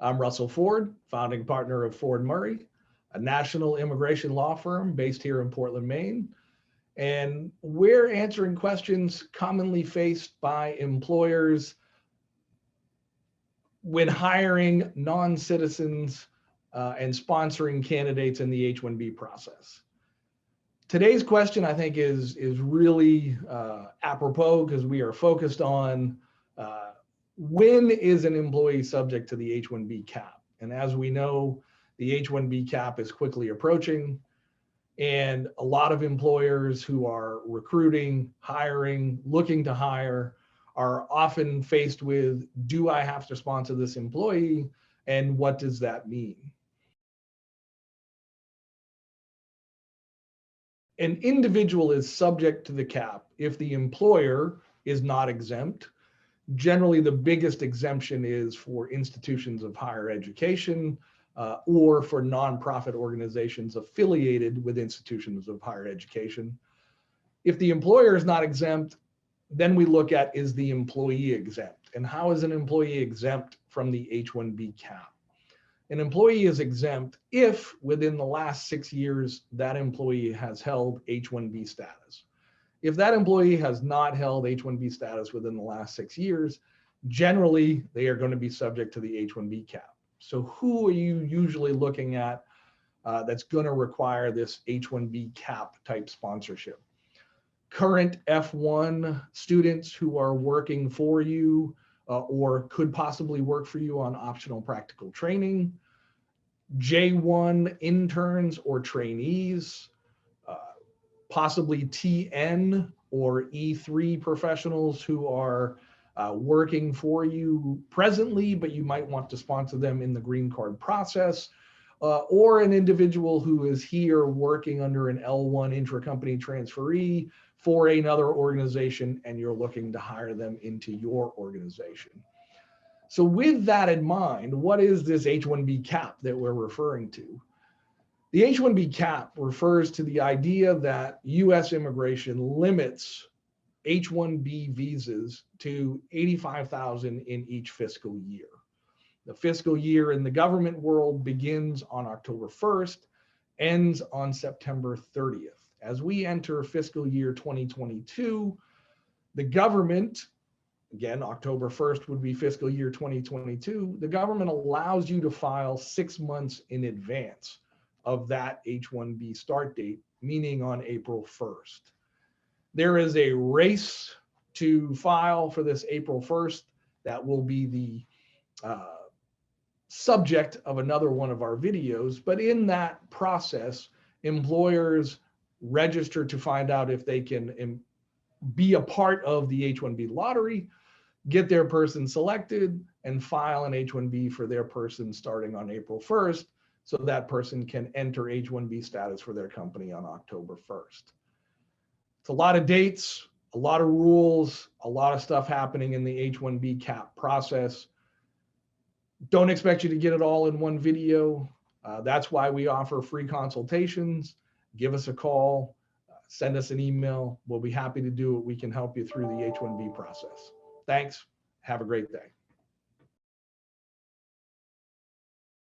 I'm Russell Ford, founding partner of Ford Murray, a national immigration law firm based here in Portland, Maine. And we're answering questions commonly faced by employers when hiring non-citizens and sponsoring candidates in the H-1B process. Today's question, I think, is really apropos because we are focused on when is an employee subject to the H-1B Cap? And as we know, the H-1B Cap is quickly approaching, and a lot of employers who are recruiting, hiring, looking to hire are often faced with, do I have to sponsor this employee? And what does that mean? An individual is subject to the cap if the employer is not exempt. Generally, the biggest exemption is for institutions of higher education or for nonprofit organizations affiliated with institutions of higher education. If the employer is not exempt, then we look at, is the employee exempt? And how is an employee exempt from the H-1B cap? An employee is exempt if within the last 6 years that employee has held H-1B status. If that employee has not held H-1B status within the last 6 years, generally they are going to be subject to the H-1B cap. So who are you usually looking at that's going to require this H-1B cap type sponsorship? Current F1 students who are working for you or could possibly work for you on optional practical training, J1 interns or trainees, possibly TN or E3 professionals who are working for you presently, but you might want to sponsor them in the green card process, or an individual who is here working under an L1 intra-company transferee for another organization and you're looking to hire them into your organization. So with that in mind, what is this H-1B cap that we're referring to? The H-1B cap refers to the idea that US immigration limits H-1B visas to 85,000 in each fiscal year. The fiscal year in the government world begins on October 1st, ends on September 30th. As we enter fiscal year 2022, the government, again, October 1st would be fiscal year 2022, the government allows you to file 6 months in advance of that H-1B start date, meaning on April 1st. There is a race to file for this April 1st that will be the subject of another one of our videos, but in that process, employers register to find out if they can be a part of the H-1B lottery, get their person selected, and file an H-1B for their person starting on April 1st, so that person can enter H-1B status for their company on October 1st. It's a lot of dates, a lot of rules, a lot of stuff happening in the H-1B cap process. Don't expect you to get it all in one video. That's why we offer free consultations. Give us a call, send us an email. We'll be happy to do it. We can help you through the H-1B process. Thanks. Have a great day.